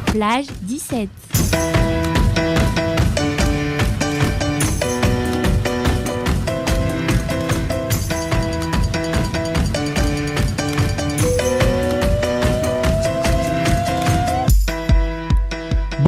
Plage 17.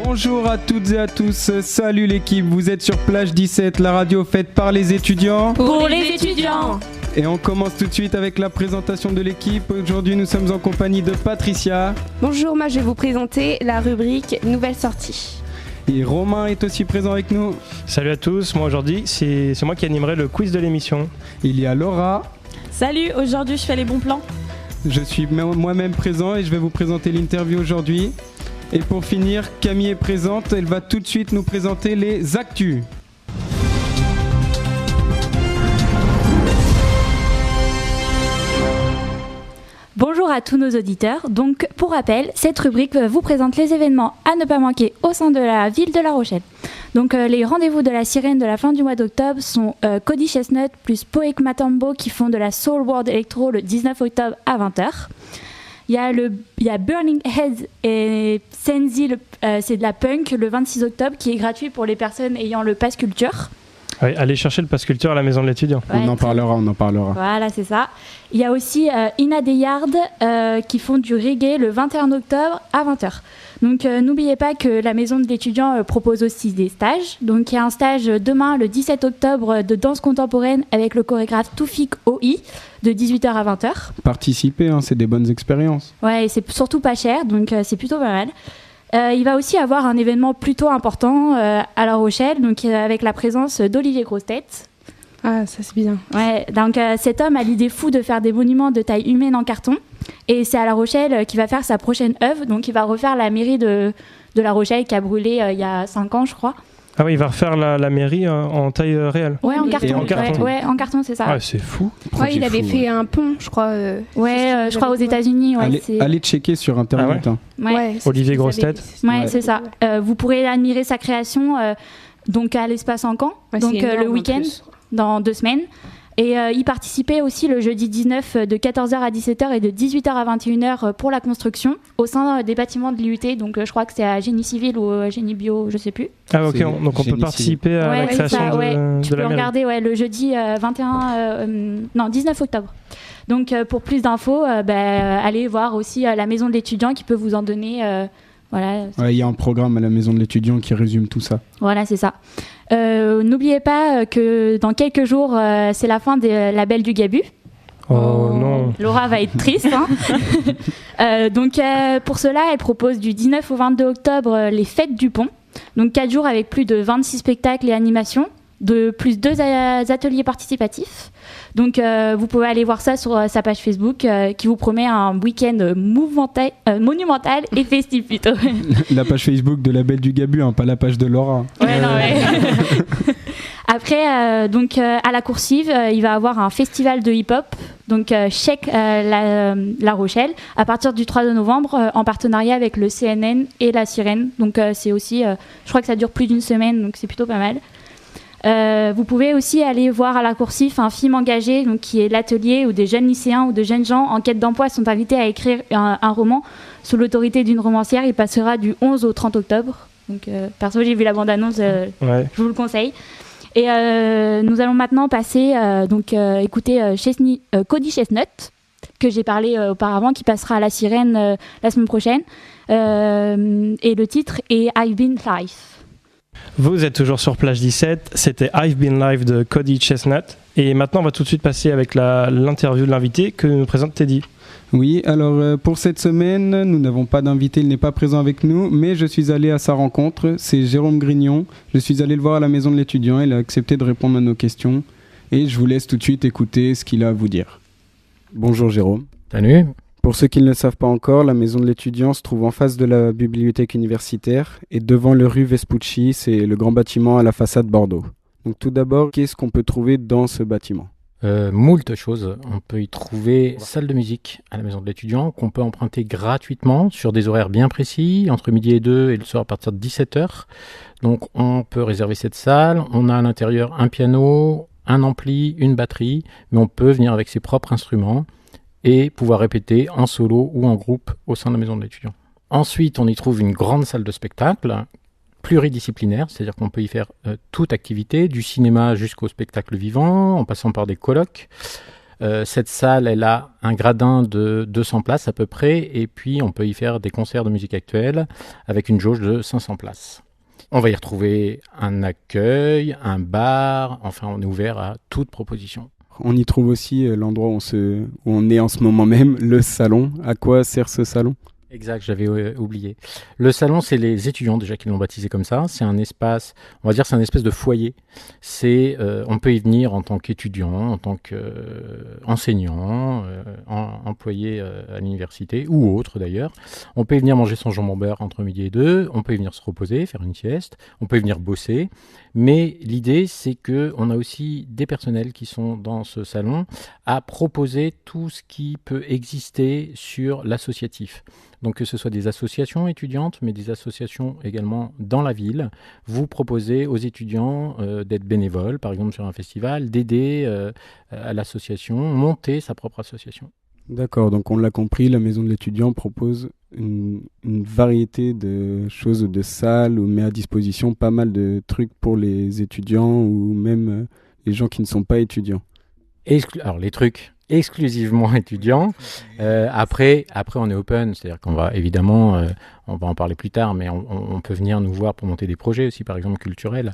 Bonjour à toutes et à tous, salut l'équipe, vous êtes sur Plage 17, la radio faite par les étudiants. Pour les étudiants. Et on commence tout de suite avec la présentation de l'équipe. Aujourd'hui nous sommes en compagnie de Patricia. Bonjour, moi je vais vous présenter la rubrique Nouvelle sortie. Et Romain est aussi présent avec nous. Salut à tous, moi aujourd'hui c'est moi qui animerai le quiz de l'émission. Il y a Laura. Salut, aujourd'hui je fais les bons plans. Je suis moi-même présent et je vais vous présenter l'interview aujourd'hui. Et pour finir, Camille est présente, elle va tout de suite nous présenter les actus. Bonjour à tous nos auditeurs. Donc, pour rappel, cette rubrique vous présente les événements à ne pas manquer au sein de la ville de La Rochelle. Donc, les rendez-vous de la sirène de la fin du mois d'octobre sont Cody Chestnut plus Poek Matambo qui font de la Soul World Electro le 19 octobre à 20h. Il y a Burning Heads et Senzi, c'est de la punk, le 26 octobre, qui est gratuit pour les personnes ayant le pass culture. Oui, allez chercher le pass culture à la maison de l'étudiant. Ouais, on en parlera. Voilà, c'est ça. Il y a aussi Ina Deyard qui font du reggae le 21 octobre à 20h. Donc n'oubliez pas que la maison de l'étudiant propose aussi des stages. Donc il y a un stage demain le 17 octobre de danse contemporaine avec le chorégraphe Toufik OI de 18h à 20h. Participez, c'est des bonnes expériences. Ouais, et c'est surtout pas cher, donc c'est plutôt pas mal. Il va aussi avoir un événement plutôt important à La Rochelle, donc avec la présence d'Olivier Grosse-Tête. Ah, ça c'est bien. Ouais, donc cet homme a l'idée fou de faire des monuments de taille humaine en carton. Et c'est à La Rochelle qu'il va faire sa prochaine œuvre. Donc il va refaire la mairie de La Rochelle qui a brûlé il y a 5 ans, je crois. Ah oui, il va refaire la mairie en taille réelle. Ouais, en carton. En carton. Ouais, en carton, c'est ça. Ah, c'est fou. Ouais, il avait fait un pont, je crois. Je crois aux États-Unis. Ouais, allez checker sur Internet. Ah ouais. Ouais, Olivier Grosse-Tête. Ouais, c'est ça. Vous pourrez admirer sa création donc à l'espace Encan, donc le week-end, dans 2 semaines. Et y participer aussi le jeudi 19 de 14h à 17h et de 18h à 21h pour la construction au sein des bâtiments de l'IUT. Donc je crois que c'est à Génie Civil ou Génie Bio, je sais plus. Ah ok, donc on peut participer à la création de la mairie. Tu peux regarder le jeudi 19 octobre. Donc pour plus d'infos, allez voir aussi la maison de l'étudiant qui peut vous en donner. Voilà. Ouais, il y a un programme à la maison de l'étudiant qui résume tout ça. Voilà, c'est ça. N'oubliez pas que dans quelques jours, c'est la fin des labels du Gabu. Oh non. Laura va être triste. Donc pour cela, elle propose du 19 au 22 octobre les Fêtes du Pont. Donc 4 jours avec plus de 26 spectacles et animations, de plus 2 ateliers participatifs. Donc vous pouvez aller voir ça sur sa page Facebook qui vous promet un week-end monumental et festif plutôt. La page Facebook de la Belle du Gabu, pas la page de Laura. Ouais, non, ouais. Après, à la Coursive, il va y avoir un festival de hip-hop, donc Check La Rochelle, à partir du 3 novembre, en partenariat avec le CNN et la Sirène. Donc c'est aussi, je crois que ça dure plus d'1 semaine, donc c'est plutôt pas mal. Vous pouvez aussi aller voir à la Coursive un film engagé, donc, qui est l'atelier où des jeunes lycéens ou de jeunes gens en quête d'emploi sont invités à écrire un roman sous l'autorité d'une romancière. Il passera du 11 au 30 octobre. Donc, perso, j'ai vu la bande-annonce, je vous le conseille. Et nous allons maintenant passer, écouter Cody Chestnut, que j'ai parlé auparavant, qui passera à la Sirène la semaine prochaine. Et le titre est I've Been Live. Vous êtes toujours sur Plage 17, c'était I've Been Live de Cody Chestnut. Et maintenant, on va tout de suite passer avec l'interview de l'invité que nous présente Teddy. Oui, alors pour cette semaine, nous n'avons pas d'invité, il n'est pas présent avec nous, mais je suis allé à sa rencontre, c'est Jérôme Grignon. Je suis allé le voir à la maison de l'étudiant, il a accepté de répondre à nos questions et je vous laisse tout de suite écouter ce qu'il a à vous dire. Bonjour Jérôme. Salut. Pour ceux qui ne le savent pas encore, la maison de l'étudiant se trouve en face de la bibliothèque universitaire et devant le rue Vespucci, c'est le grand bâtiment à la façade Bordeaux. Donc tout d'abord, qu'est-ce qu'on peut trouver dans ce bâtiment ? Moult choses. On peut y trouver une salle de musique à la maison de l'étudiant qu'on peut emprunter gratuitement sur des horaires bien précis, entre midi et 2 et le soir à partir de 17h. Donc on peut réserver cette salle. On a à l'intérieur un piano, un ampli, une batterie, mais on peut venir avec ses propres instruments. et pouvoir répéter en solo ou en groupe au sein de la maison de l'étudiant. Ensuite, on y trouve une grande salle de spectacle pluridisciplinaire, c'est-à-dire qu'on peut y faire toute activité, du cinéma jusqu'au spectacle vivant, en passant par des colloques. Cette salle, elle a un gradin de 200 places à peu près, et puis on peut y faire des concerts de musique actuelle avec une jauge de 500 places. On va y retrouver un accueil, un bar, enfin on est ouvert à toute proposition. On y trouve aussi l'endroit où on est en ce moment même, le salon. À quoi sert ce salon ? Exact, j'avais oublié. Le salon, c'est les étudiants déjà qui l'ont baptisé comme ça. C'est un espace, on va dire, c'est un espèce de foyer. On peut y venir en tant qu'étudiant, en tant qu'enseignant, employé à l'université ou autre d'ailleurs. On peut y venir manger son jambon beurre entre midi et 2. On peut y venir se reposer, faire une sieste. On peut y venir bosser. Mais l'idée, c'est qu'on a aussi des personnels qui sont dans ce salon à proposer tout ce qui peut exister sur l'associatif. Donc que ce soit des associations étudiantes, mais des associations également dans la ville. Vous proposez aux étudiants d'être bénévoles, par exemple sur un festival, d'aider à l'association, monter sa propre association. D'accord, donc on l'a compris, la maison de l'étudiant propose une variété de choses, de salles, ou met à disposition pas mal de trucs pour les étudiants ou même les gens qui ne sont pas étudiants. Alors les trucs exclusivement étudiants. Après, on est open, c'est-à-dire qu'on va évidemment, on va en parler plus tard, mais on peut venir nous voir pour monter des projets aussi, par exemple culturels.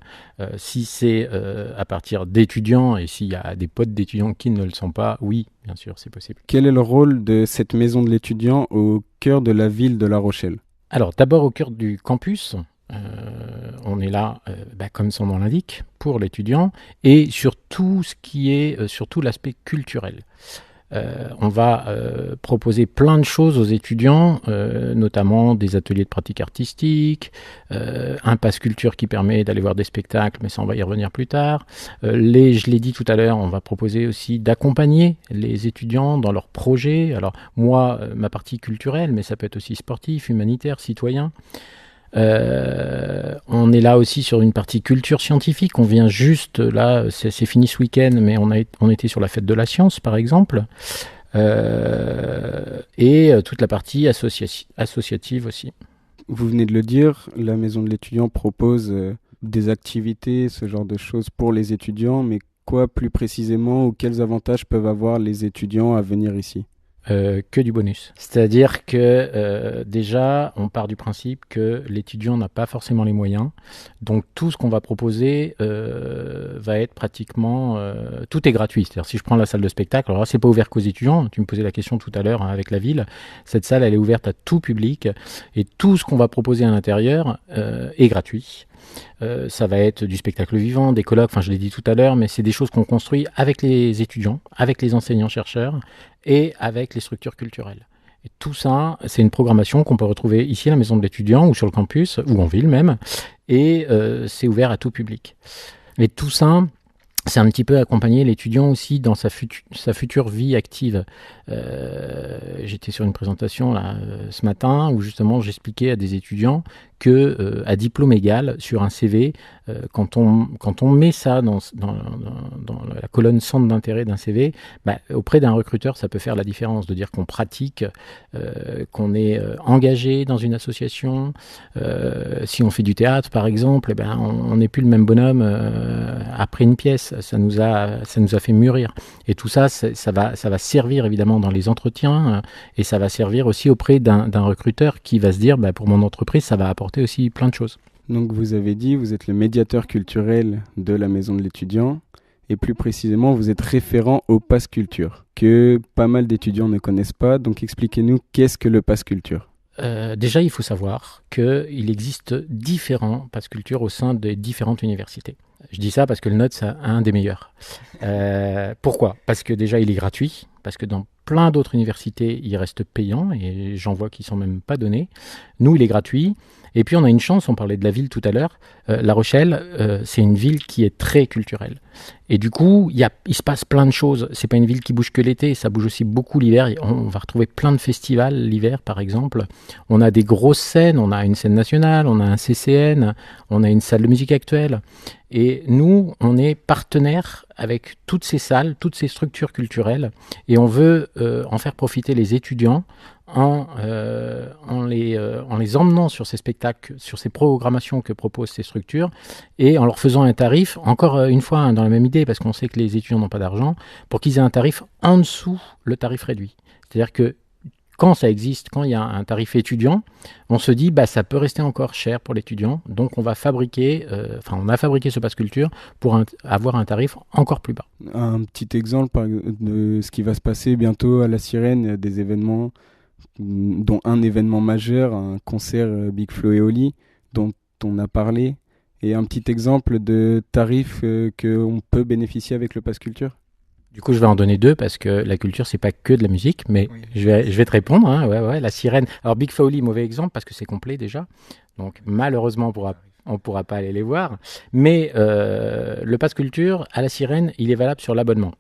Si c'est à partir d'étudiants et s'il y a des potes d'étudiants qui ne le sont pas, oui, bien sûr, c'est possible. Quel est le rôle de cette maison de l'étudiant au cœur de la ville de La Rochelle ? Alors, d'abord au cœur du campus. On est là, comme son nom l'indique, pour l'étudiant et sur tout ce qui est, sur tout l'aspect culturel. On va proposer plein de choses aux étudiants, notamment des ateliers de pratique artistique, un pass culture qui permet d'aller voir des spectacles, mais ça on va y revenir plus tard. Je l'ai dit tout à l'heure, on va proposer aussi d'accompagner les étudiants dans leurs projets. Alors moi, ma partie culturelle, mais ça peut être aussi sportif, humanitaire, citoyen. On est là aussi sur une partie culture scientifique. On vient juste là, c'est fini ce week-end, mais on était sur la fête de la science par exemple, et toute la partie associative aussi. Vous venez de le dire, la maison de l'étudiant propose des activités, ce genre de choses pour les étudiants, mais quoi plus précisément ou quels avantages peuvent avoir les étudiants à venir ici ? Que du bonus. C'est-à-dire que déjà, on part du principe que l'étudiant n'a pas forcément les moyens. Donc tout ce qu'on va proposer va être pratiquement... tout est gratuit. C'est-à-dire si je prends la salle de spectacle, alors là, c'est pas ouvert qu'aux étudiants. Tu me posais la question tout à l'heure avec la ville. Cette salle, elle est ouverte à tout public. Et tout ce qu'on va proposer à l'intérieur est gratuit. Ça va être du spectacle vivant, des colloques, enfin je l'ai dit tout à l'heure, mais c'est des choses qu'on construit avec les étudiants, avec les enseignants-chercheurs et avec les structures culturelles. Et tout ça, c'est une programmation qu'on peut retrouver ici à la maison de l'étudiant ou sur le campus, ou en ville même, et c'est ouvert à tout public. Et tout ça, c'est un petit peu accompagner l'étudiant aussi dans sa future vie active. J'étais sur une présentation là, ce matin où justement j'expliquais à des étudiants que à diplôme égal sur un CV, quand on met ça dans la colonne centre d'intérêt d'un CV, auprès d'un recruteur, ça peut faire la différence de dire qu'on pratique, qu'on est engagé dans une association. Si on fait du théâtre, par exemple, on n'est plus le même bonhomme après une pièce. Ça nous a fait mûrir. Et tout ça, ça va servir évidemment dans les entretiens et ça va servir aussi auprès d'un recruteur qui va se dire, pour mon entreprise, ça va apporter aussi plein de choses. Donc vous avez dit, vous êtes le médiateur culturel de la maison de l'étudiant et plus précisément, vous êtes référent au Pass Culture que pas mal d'étudiants ne connaissent pas. Donc expliquez-nous, qu'est-ce que le Pass Culture ? Déjà, il faut savoir qu'il existe différents Pass Culture au sein des différentes universités. Je dis ça parce que le nôtre, c'est un des meilleurs. Pourquoi ? Parce que déjà, il est gratuit, parce que dans plein d'autres universités, il reste payant, et j'en vois qui ne sont même pas donnés. Nous, il est gratuit. Et puis, on a une chance, on parlait de la ville tout à l'heure. La Rochelle, c'est une ville qui est très culturelle. Et du coup, il se passe plein de choses. C'est pas une ville qui bouge que l'été, ça bouge aussi beaucoup l'hiver. On va retrouver plein de festivals l'hiver, par exemple. On a des grosses scènes, on a une scène nationale, on a un CCN, on a une salle de musique actuelle. Et nous, on est partenaire avec toutes ces salles, toutes ces structures culturelles, et on veut en faire profiter les étudiants en les emmenant sur ces spectacles, sur ces programmations que proposent ces structures, et en leur faisant un tarif, encore une fois dans la même idée, parce qu'on sait que les étudiants n'ont pas d'argent, pour qu'ils aient un tarif en dessous le tarif réduit. C'est-à-dire que quand ça existe, quand il y a un tarif étudiant, on se dit ça peut rester encore cher pour l'étudiant, donc on a fabriqué ce pass culture pour avoir un tarif encore plus bas. Un petit exemple de ce qui va se passer bientôt à la Sirène, des événements, dont un événement majeur, un concert Big Flo et Oli, dont on a parlé, et un petit exemple de tarif qu'on peut bénéficier avec le pass culture. Du coup, je vais en donner 2 parce que la culture, c'est pas que de la musique, mais oui. je vais te répondre. Ouais, la Sirène. Alors, Big Flo et Oli, mauvais exemple parce que c'est complet déjà. Donc, malheureusement, on pourra pas aller les voir. Mais le pass culture à la Sirène, il est valable sur l'abonnement.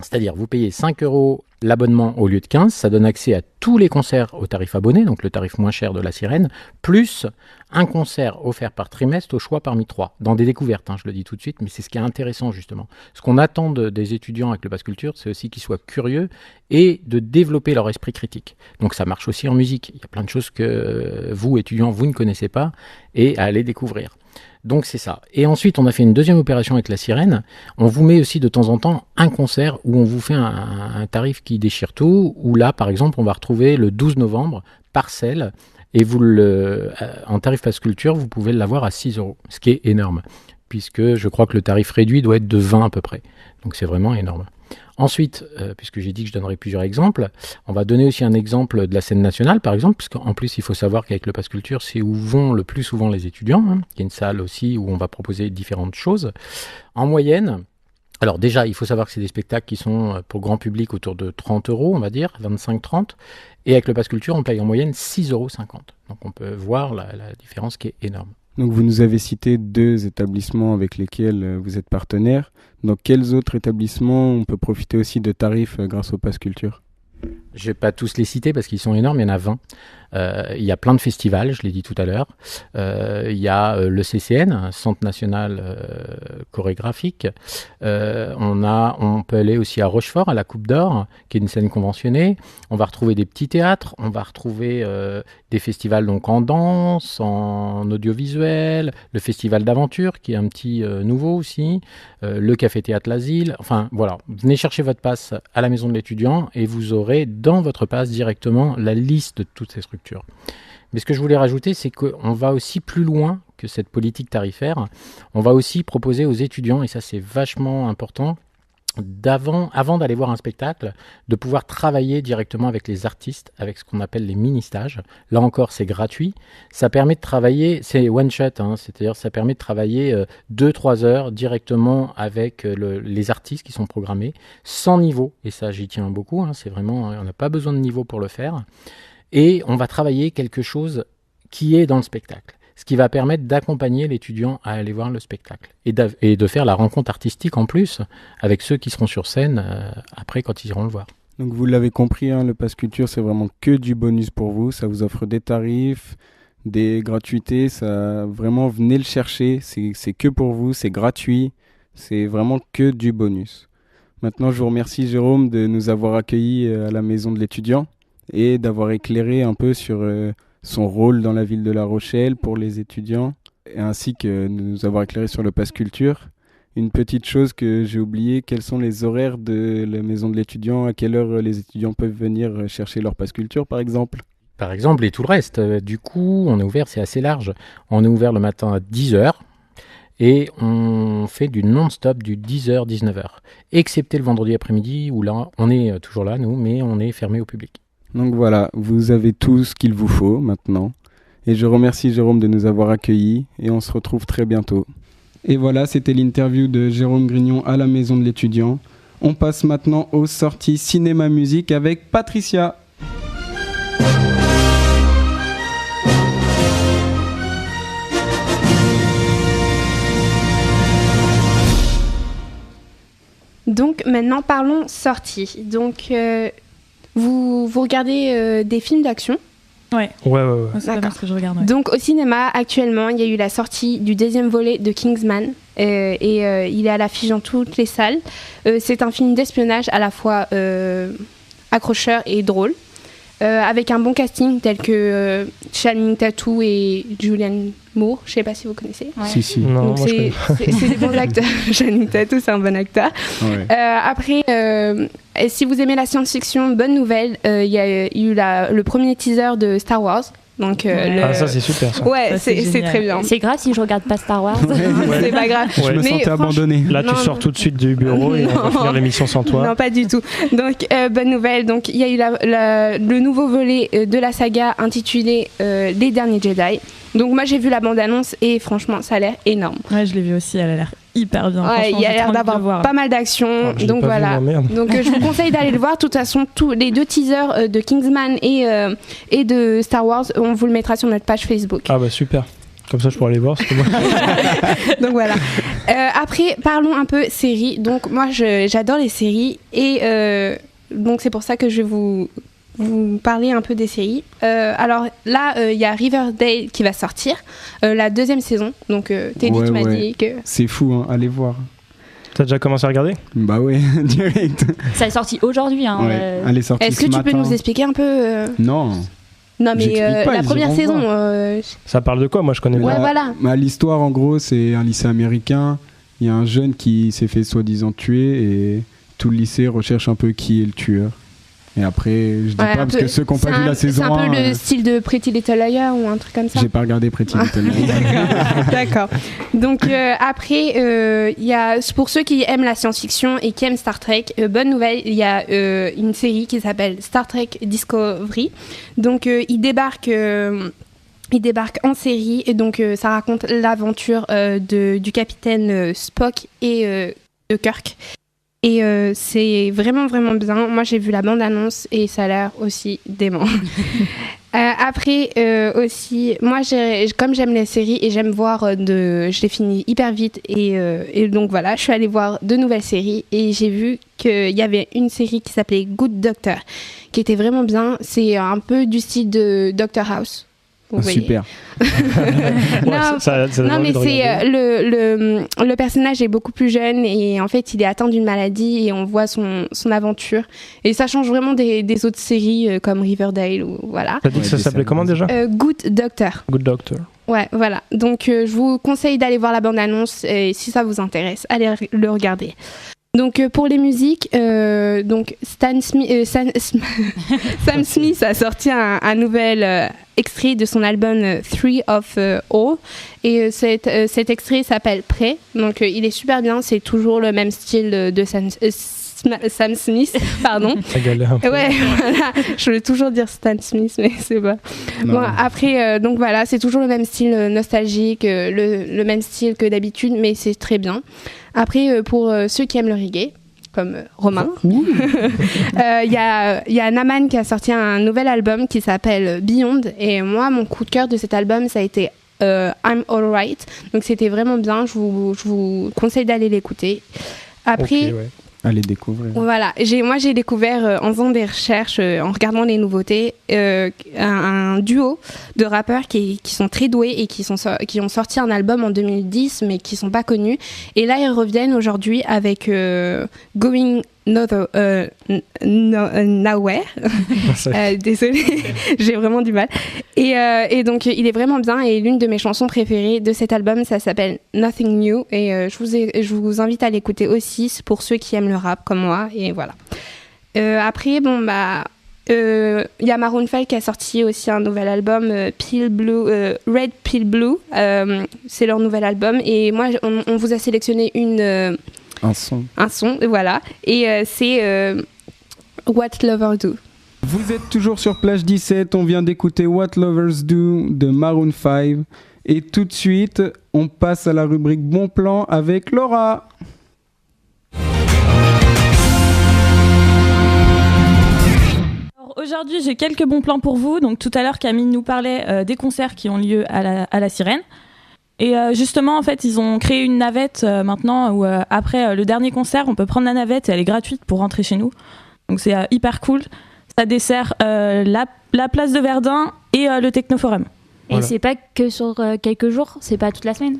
C'est-à-dire, vous payez 5 € l'abonnement au lieu de 15, ça donne accès à tous les concerts au tarif abonné, donc le tarif moins cher de la Sirène, plus un concert offert par trimestre au choix parmi 3, dans des découvertes, je le dis tout de suite, mais c'est ce qui est intéressant justement. Ce qu'on attend des étudiants avec le pass culture, c'est aussi qu'ils soient curieux et de développer leur esprit critique. Donc ça marche aussi en musique, il y a plein de choses que vous, étudiants, vous ne connaissez pas et à aller découvrir. Donc c'est ça. Et ensuite, on a fait une deuxième opération avec la Sirène. On vous met aussi de temps en temps un concert où on vous fait un tarif qui déchire tout, où là, par exemple, on va retrouver le 12 novembre, Parcelle, et en tarif pass culture, vous pouvez l'avoir à 6 €, ce qui est énorme, puisque je crois que le tarif réduit doit être de 20 à peu près. Donc c'est vraiment énorme. Ensuite, puisque j'ai dit que je donnerais plusieurs exemples, on va donner aussi un exemple de la scène nationale, par exemple, parce qu'en plus, il faut savoir qu'avec le pass culture, c'est où vont le plus souvent les étudiants. Il y a une salle aussi où on va proposer différentes choses. En moyenne, alors déjà, il faut savoir que c'est des spectacles qui sont pour grand public autour de 30 €, on va dire, 25-30. Et avec le pass culture, on paye en moyenne 6,50 €. Donc on peut voir la différence qui est énorme. Donc vous nous avez cité 2 établissements avec lesquels vous êtes partenaire. Dans quels autres établissements on peut profiter aussi de tarifs grâce au pass culture ? Je ne vais pas tous les citer parce qu'ils sont énormes, il y en a 20. Il y a plein de festivals, je l'ai dit tout à l'heure. Il y a le CCN, Centre National Chorégraphique. On peut aller aussi à Rochefort, à la Coupe d'Or, qui est une scène conventionnée. On va retrouver des petits théâtres, on va retrouver des festivals donc en danse, en audiovisuel, le festival d'aventure, qui est un petit nouveau aussi, le café-théâtre L'Asile. Enfin, voilà, venez chercher votre passe à la maison de l'étudiant et vous aurez dans votre passe directement la liste de toutes ces structures. Mais ce que je voulais rajouter, c'est qu'on va aussi plus loin que cette politique tarifaire. On va aussi proposer aux étudiants, et ça c'est vachement important, avant d'aller voir un spectacle, de pouvoir travailler directement avec les artistes, avec ce qu'on appelle les mini-stages. Là encore, c'est gratuit. Ça permet de travailler, c'est one shot, c'est-à-dire ça permet de travailler 2-3 heures directement avec les artistes qui sont programmés, sans niveau. Et ça, j'y tiens beaucoup. C'est vraiment, on n'a pas besoin de niveau pour le faire. Et on va travailler quelque chose qui est dans le spectacle, ce qui va permettre d'accompagner l'étudiant à aller voir le spectacle et de faire la rencontre artistique en plus avec ceux qui seront sur scène après quand ils iront le voir. Donc vous l'avez compris, le pass culture c'est vraiment que du bonus pour vous, ça vous offre des tarifs, des gratuités, ça vraiment venez le chercher, c'est que pour vous, c'est gratuit, c'est vraiment que du bonus. Maintenant je vous remercie Jérôme de nous avoir accueillis à la maison de l'étudiant et d'avoir éclairé un peu sur son rôle dans la ville de La Rochelle pour les étudiants, ainsi que de nous avoir éclairé sur le pass culture. Une petite chose que j'ai oublié, quels sont les horaires de la maison de l'étudiant, à quelle heure les étudiants peuvent venir chercher leur pass culture par exemple ? Par exemple, et tout le reste. Du coup, on est ouvert, c'est assez large. On est ouvert le matin à 10h et on fait du non-stop du 10h, 19h. Excepté le vendredi après-midi où là, on est toujours là, nous, mais on est fermé au public. Donc voilà, vous avez tout ce qu'il vous faut maintenant. Et je remercie Jérôme de nous avoir accueillis et on se retrouve très bientôt. Et voilà, c'était l'interview de Jérôme Grignon à la maison de l'étudiant. On passe maintenant aux sorties cinéma-musique avec Patricia. Donc maintenant parlons sorties. Donc vous regardez des films d'action ? Ouais. C'est vraiment ce que je regarde. Ouais. Donc au cinéma actuellement, il y a eu la sortie du 2e volet de Kingsman et il est à l'affiche dans toutes les salles. C'est un film d'espionnage à la fois accrocheur et drôle. Avec un bon casting tel que Channing Tatum et Julianne Moore, je sais pas si vous connaissez. Si, si. Non, Donc moi, c'est des bons acteurs. Channing Tatum, c'est un bon acteur. Ouais. Après, si vous aimez la science-fiction, bonne nouvelle, il y a eu le premier teaser de Star Wars. Donc, Ah, ça c'est super ça. Ouais, Ça, c'est c'est génial. très bien. C'est grave si je regarde pas Star Wars. C'est pas grave. Je me Mais sentais abandonné. Là tu Non, sors non. tout de suite du bureau et on va Non. finir l'émission sans toi. Non, pas du tout. Donc, bonne nouvelle. Donc, il y a eu le nouveau volet de la saga intitulé Les Derniers Jedi. Donc, moi, j'ai vu la bande-annonce et franchement, ça a l'air énorme. Ouais, je l'ai vu aussi, elle a l'air hyper bien. Ouais, Franchement, il y a j'ai l'air trop envie de le d'avoir voir. pas mal d'action. Ah, je l'ai Donc, pas vu, voilà. moi, merde. Donc, je vous conseille d'aller le voir. De toute façon, les 2 teasers de Kingsman et de Star Wars, on vous le mettra sur notre page Facebook. Ah bah super. Comme ça je pourrais aller voir. Parce que moi... Donc voilà. Après, parlons un peu séries. Donc moi, j'adore les séries et donc c'est pour ça que je vais vous parler un peu des séries. Alors là, il y a Riverdale qui va sortir, la 2e saison. Donc Teddy, Ouais, tu m'as ouais. dit que... C'est fou, hein. Allez voir. T'as déjà commencé à regarder? Bah ouais, direct. Ça est sorti aujourd'hui. Hein, Ouais. Elle est sortie Est-ce que ce tu peux matin. nous expliquer un peu Non. Non mais J'explique pas, la ils première iront saison... voir. Ça parle de quoi? Moi je connais Ouais, pas. voilà. Bah, l'histoire, en gros, c'est un lycée américain. Il y a un jeune qui s'est fait soi-disant tuer et tout le lycée recherche un peu qui est le tueur. Et après, je dis Ouais, pas un parce peu- que ceux qui n'ont pas vu la saison C'est un 1, peu le style de Pretty Little Liars ou un truc comme ça. j'ai pas regardé Pretty Little Liars. D'accord. Donc après, il y a pour ceux qui aiment la science-fiction et qui aiment Star Trek, bonne nouvelle, il y a une série qui s'appelle Star Trek Discovery. Donc il débarque en série et donc ça raconte l'aventure du capitaine Spock et de Kirk. Et c'est vraiment vraiment bien. Moi j'ai vu la bande-annonce et ça a l'air aussi dément. Après aussi, moi comme j'aime les séries et j'aime voir je les finis hyper vite et donc voilà, je suis allée voir de nouvelles séries et j'ai vu qu'il y avait une série qui s'appelait Good Doctor qui était vraiment bien. C'est un peu du style de Doctor House. Vous voyez. Super. Ouais, Non, ça donne Non, envie mais de c'est regarder. le personnage est beaucoup plus jeune et en fait il est atteint d'une maladie et on voit son aventure et ça change vraiment des autres séries comme Riverdale ou voilà. T'as dit que ça Ouais, s'appelait comment déjà? Good Doctor. Good Doctor. Ouais, voilà. Donc je vous conseille d'aller voir la bande-annonce et si ça vous intéresse, allez le regarder. Donc pour les musiques, donc Sam Smith a sorti un nouvel extrait de son album Three of All et cet extrait s'appelle Prey. Donc il est super bien, c'est toujours le même style de Sam Smith, pardon. Ça galère un peu. Ouais, voilà. Je voulais toujours dire Stan Smith, mais c'est pas. Non. Bon, après, donc voilà, c'est toujours le même style nostalgique, le même style que d'habitude, mais c'est très bien. Après, pour ceux qui aiment le reggae, comme Romain, il y a Naman qui a sorti un nouvel album qui s'appelle Beyond. Et moi, mon coup de cœur de cet album, ça a été I'm Alright. Donc c'était vraiment bien, je vous conseille d'aller l'écouter. Après, Ok, ouais. Allez découvrir. voilà, moi j'ai découvert en faisant des recherches, en regardant les nouveautés, un duo de rappeurs qui sont très doués et qui ont sorti un album en 2010 mais qui sont pas connus. Et là ils reviennent aujourd'hui avec Going Nowhere. Désolée, j'ai vraiment du mal. Et donc il est vraiment bien et l'une de mes chansons préférées de cet album, ça s'appelle Nothing New et je vous invite à l'écouter aussi pour ceux qui aiment le rap comme moi et voilà. Après bon bah il y a Maroon 5 qui a sorti aussi un nouvel album Red Pill Blue, c'est leur nouvel album et moi on vous a sélectionné Un son. un son voilà et c'est What Lovers Do. Vous êtes toujours sur Plage 17, on vient d'écouter What Lovers Do de Maroon 5. Et tout de suite, on passe à la rubrique Bon Plan avec Laura. Alors, aujourd'hui, j'ai quelques bons plans pour vous. Donc tout à l'heure, Camille nous parlait des concerts qui ont lieu à la Sirène. Et justement, en fait, ils ont créé une navette maintenant où après le dernier concert, on peut prendre la navette et elle est gratuite pour rentrer chez nous. Donc c'est hyper cool. Ça dessert la place de Verdun et le Technoforum. Et Voilà. c'est pas que sur quelques jours, c'est pas toute la semaine.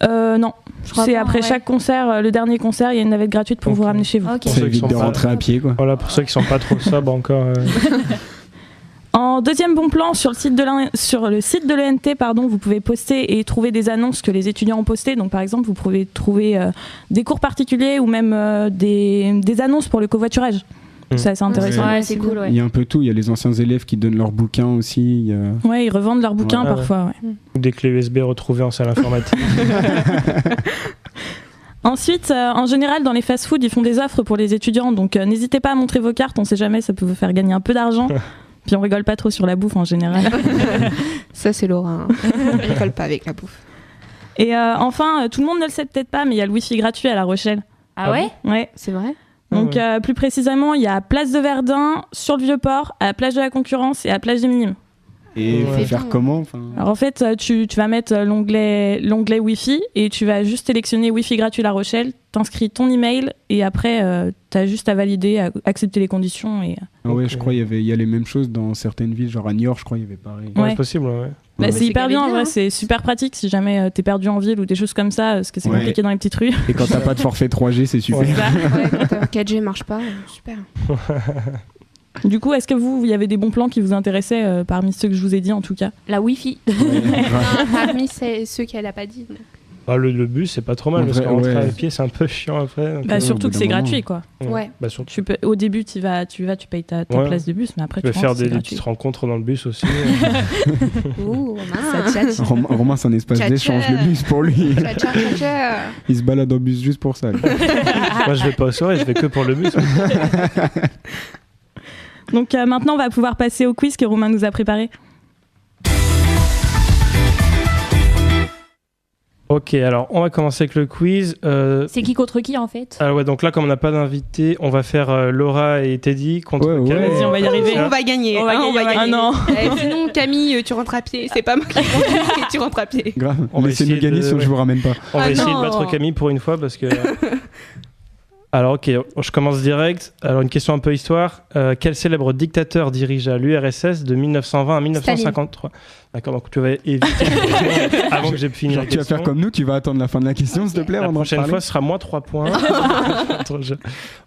Non, Je crois c'est pas, après ouais. chaque concert, le dernier concert, il y a une navette gratuite pour Ok. vous ramener chez vous. Ok. Pour Ça ceux qui évite sont de pas- rentrer à pied, quoi. Voilà, pour ceux qui sont pas trop sobres encore. En deuxième bon plan, sur le site de l'ENT, pardon, vous pouvez poster et trouver des annonces que les étudiants ont postées. Donc par exemple, vous pouvez trouver des cours particuliers ou même des annonces pour le covoiturage. C'est assez intéressant. Ouais, c'est cool, ouais. Il y a un peu tout. Il y a les anciens élèves qui donnent leurs bouquins aussi. Il y a- Ouais, ils revendent leurs bouquins Ouais. parfois. Ouais. Ou des clés USB retrouvées en salle informatique. Ensuite, en général, dans les fast-foods, ils font des offres pour les étudiants. Donc n'hésitez pas à montrer vos cartes, on sait jamais, ça peut vous faire gagner un peu d'argent. Puis on rigole pas trop sur la bouffe en général. Ça, c'est Laura. Hein. On rigole pas avec la bouffe. Et enfin, tout le monde ne le sait peut-être pas, mais il y a le Wi-Fi gratuit à La Rochelle. Ah ouais? Ouais. C'est vrai? Donc Ah plus précisément, il y a Place de Verdun, sur le Vieux-Port, à la plage de la Concurrence et à la plage des Minimes. Et Ouais. faire comment enfin... Alors en fait, tu vas mettre l'onglet Wi-Fi et tu vas juste sélectionner Wi-Fi gratuit La Rochelle, t'inscris ton email et après t'as juste à valider, accepter les conditions et Ah ouais, Ok. je crois qu'il y a les mêmes choses dans certaines villes, genre à New York, je crois qu'il y avait pareil. Ouais. Ouais, c'est possible, ouais. bah, Ouais. c'est c'est hyper bien en bien, vrai, hein. c'est super pratique si jamais t'es perdu en ville ou des choses comme ça, parce que c'est Ouais. compliqué dans les petites rues. Et quand t'as pas de forfait 3G, c'est super. Ouais. Ouais, quand 4G marche pas, super. Du coup, est-ce que il y avait des bons plans qui vous intéressaient parmi ceux que je vous ai dit en tout cas? La Wi-Fi. Ouais, grave. Non, parmi ceux qu'elle a pas dit. Ah, le bus, c'est pas trop mal, En parce vrai, que rentrer ouais. à pied, c'est un peu chiant après. donc, Bah, au surtout bout que d'un c'est moment. gratuit quoi. Ouais. Bah, surtout, Au début, tu payes ta Ouais. place de bus, mais après tu peux tu faire rentres, c'est des gratuit. petites rencontres dans le bus aussi. Ouh, Ça tchatche. Romain, c'est un espace Tcha-tcha. d'échange de bus pour lui. Tcha, tcha, tcha, tcha. Il se balade en bus juste pour ça. lui. Moi, je vais pas au soirée, je vais que pour le bus. Donc maintenant, on va pouvoir passer au quiz que Romain nous a préparé. Ok, alors on va commencer avec le quiz. C'est qui contre qui en fait? Alors ouais, donc là, comme on n'a pas d'invité, on va faire Laura et Teddy contre Ouais, ouais. Camille. Vas-y, on va y arriver. On va gagner. On va hein, gagner. Ah non. Sinon, Camille, tu rentres à pied. C'est pas moi qui rentre et tu rentres à pied. Grave. On va Laissez-nous essayer gagner, de- sinon je vous ramène pas. On va Ah essayer non. de battre Camille pour une fois parce que. Alors ok, je commence direct. Alors une question un peu histoire. Quel célèbre dictateur dirigea l'URSS de 1920 à 1953? D'accord, donc tu vas éviter avant que j'ai fini Genre, la tu vas question. faire comme nous, tu vas attendre la fin de la question, s'il te plaît, La avant de prochaine parler. fois, ce sera moins 3 points. Trop jeu.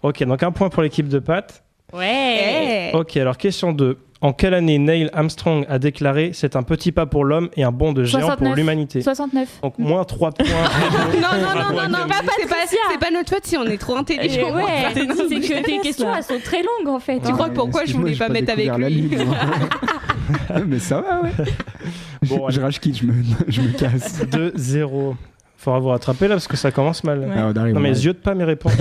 Ok, donc un point pour l'équipe de Pat. Ouais. Ok, alors question 2. En quelle année Neil Armstrong a déclaré « C'est un petit pas pour l'homme et un bond de géant pour 69. l'humanité » 69. Donc moins 3 points. Non, c'est pas notre faute si on est trop intelligent. Ouais, t'es dit, c'est que tes questions elles sont très longues en fait. Tu crois que pourquoi je voulais Excuse-moi, pas j'ai mettre avec découvert la lui Lune, moi. Mais ça va, ouais. Bon, je rage quitte, je me casse. 2-0. Faudra vous rattraper là parce que ça commence mal. Ouais. Ah, on arrive, Non mais on arrive. yeux de pas mes réponses.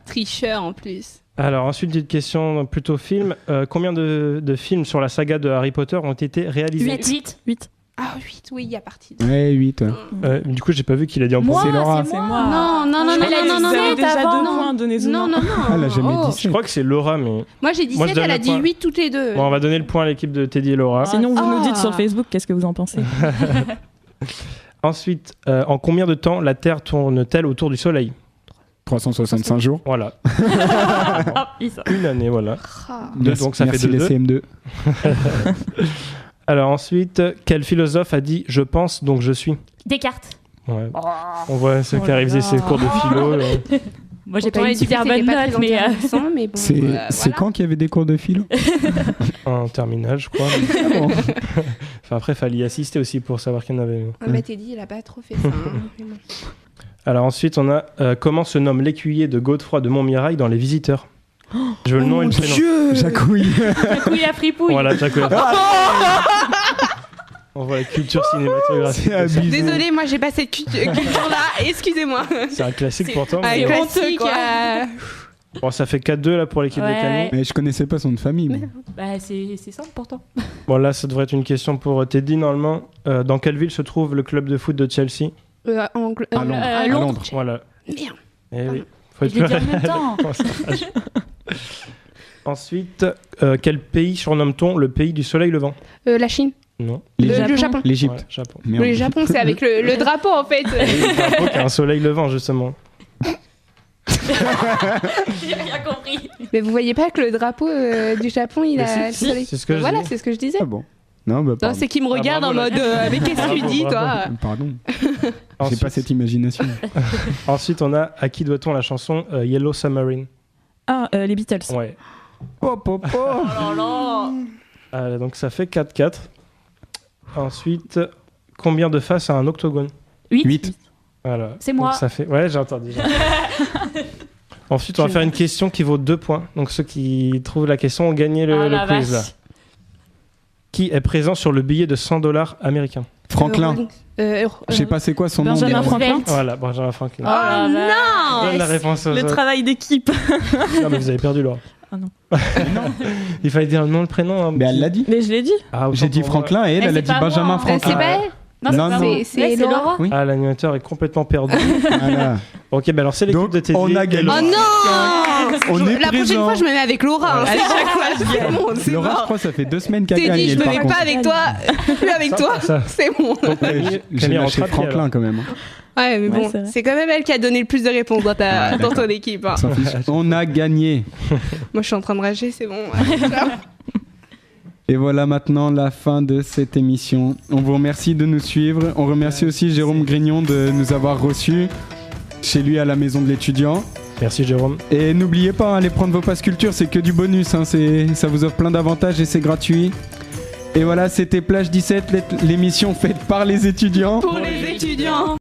Tricheur en plus. Alors ensuite une question plutôt film. Combien de films sur la saga de Harry Potter ont été réalisés? 8. Ah, 8, oui, il y a partie. Ouais, 8. Ouais. Du coup j'ai pas vu qu'il a dit en Moi, premier. C'est Laura. c'est C'est moi. moi. Non, Elle a dit non, non, sept non. Déjà avant. 2 points, donnez-nous. Non, non, non. Ah, elle a jamais dit Je crois que c'est Laura mais... Moi j'ai dit Moi, je 7, donne elle a le dit point. 8 toutes les deux. Bon on va donner le point à l'équipe de Teddy et Laura. Sinon, vous nous dites Ah. sur Facebook qu'est-ce que vous en pensez. Ensuite, en combien de temps la Terre tourne-t-elle autour du Soleil? 365 jours. Voilà. Ah, il sort. Une année, voilà. Ah. Donc ça Merci fait les 2-2. CM2. Alors ensuite, quel philosophe a dit « Je pense, donc je suis » Descartes. Ouais. On voit ceux qui Oh arrivent là ces cours de philo. Moi j'ai Pourtant, pas eu il une super disait que bonne c'était pas note, très mais intéressant, mais bon. C'est voilà. quand qu'il y avait des cours de philo En terminale, je crois. Ah bon. Enfin, après, il fallait y assister aussi pour savoir qu'il y en avait. Ah bah t'es dit, il a pas trop fait ça. hein, mais bon. Alors ensuite, on a comment se nomme l'écuyer de Godefroy de Montmirail dans Les Visiteurs? Je veux le nom et le prénom. Jacouille. couille à fripouille. Voilà, Jack Wilson. On voit la culture cinématographique. C'est abusé. Désolée, moi j'ai pas cette culture-là, excusez-moi. C'est un classique pourtant. Ah, mais- classique. quoi. Bon, ça fait 4-2 là pour l'équipe de Ouais. Camille. Mais je connaissais pas son nom de famille. moi. Bah c'est simple pourtant. Bon, là, ça devrait être une question pour Teddy normalement. Dans quelle ville se trouve le club de foot de Chelsea? À Londres. à À Londres. Londres. Voilà. Merde. Eh oui. Faut être Je l'ai plus dit en même temps. Comment ça marche? Ensuite, quel pays surnomme-t-on le pays du soleil levant? La Chine. Non. Le Japon. L'Égypte. Ouais, Japon. Merde. Le Japon, c'est avec le drapeau en fait. Le drapeau qui a un soleil levant justement. J'ai rien compris. Mais vous voyez pas que le drapeau du Japon, il Mais a le si, soleil. c'est ce que je Voilà, dis. c'est ce que je disais. Ah bon. Non, bah Non, pardon. c'est qu'il me regarde bravo, en mode mais qu'est-ce que tu Bravo, dis, bravo. toi Pardon. J'ai Ensuite, pas cette imagination. ensuite, on a à qui doit-on la chanson Yellow Submarine? Ah, les Beatles. Ouais. Pop, pop, pop. Donc ça fait 4-4. Ensuite, combien de faces a un octogone? 8. Voilà. C'est moi. Donc ça fait... Ouais, j'ai entendu. Ensuite, on va faire une question qui vaut 2 points. Donc ceux qui trouvent la question ont gagné le quiz. Là. Qui est présent sur le billet de $100 américain? Franklin. Je sais pas c'est quoi son nom. Benjamin mais- Franklin. Voilà, Benjamin Franklin. Oh non Donne la réponse aux Le autres. travail d'équipe. Non, mais vous avez perdu, Laura. Ah non. Il fallait dire le nom, le prénom. Mais elle l'a dit. Mais je l'ai dit. Ah, autant J'ai dit pour moi. Franklin et elle, Eh, elle a c'est dit pas Benjamin moi. Franklin. C'est pas elle Non, Non, c'est pas non. moi. C'est Ouais, Laura. Oui. Ah, l'animateur est complètement perdu. Voilà. Ok, bah alors c'est l'équipe Donc, de Teddy. on a et gagné. Laura. Oh non On est La prochaine présent. fois, je me mets avec Laura. Ouais. C'est chaque fois, c'est bon, c'est Laura, je mort. crois, ça fait 2 semaines qu'elle T'es gagne. dit, je me par mets contre. pas avec toi, plus avec Ça, toi, ça. c'est bon. Donc, Camille- J'ai Camille lâché rentre à pied, Franklin quand même. Ouais, mais Ouais, bon, c'est vrai. c'est quand même elle qui a donné le plus de réponses dans, Ouais, dans ton d'accord. équipe. hein. On s'en fiche. On a gagné. Moi, je suis en train de rager, c'est bon. Et voilà maintenant la fin de cette émission. On vous remercie de nous suivre. On remercie aussi Jérôme Grignon de nous avoir reçus chez lui à la maison de l'étudiant. Merci Jérôme. Et n'oubliez pas, allez prendre vos passes culture, c'est que du bonus. Ça vous offre plein d'avantages et c'est gratuit. Et voilà, c'était Plage 17, l'émission faite par les étudiants. Pour les étudiants.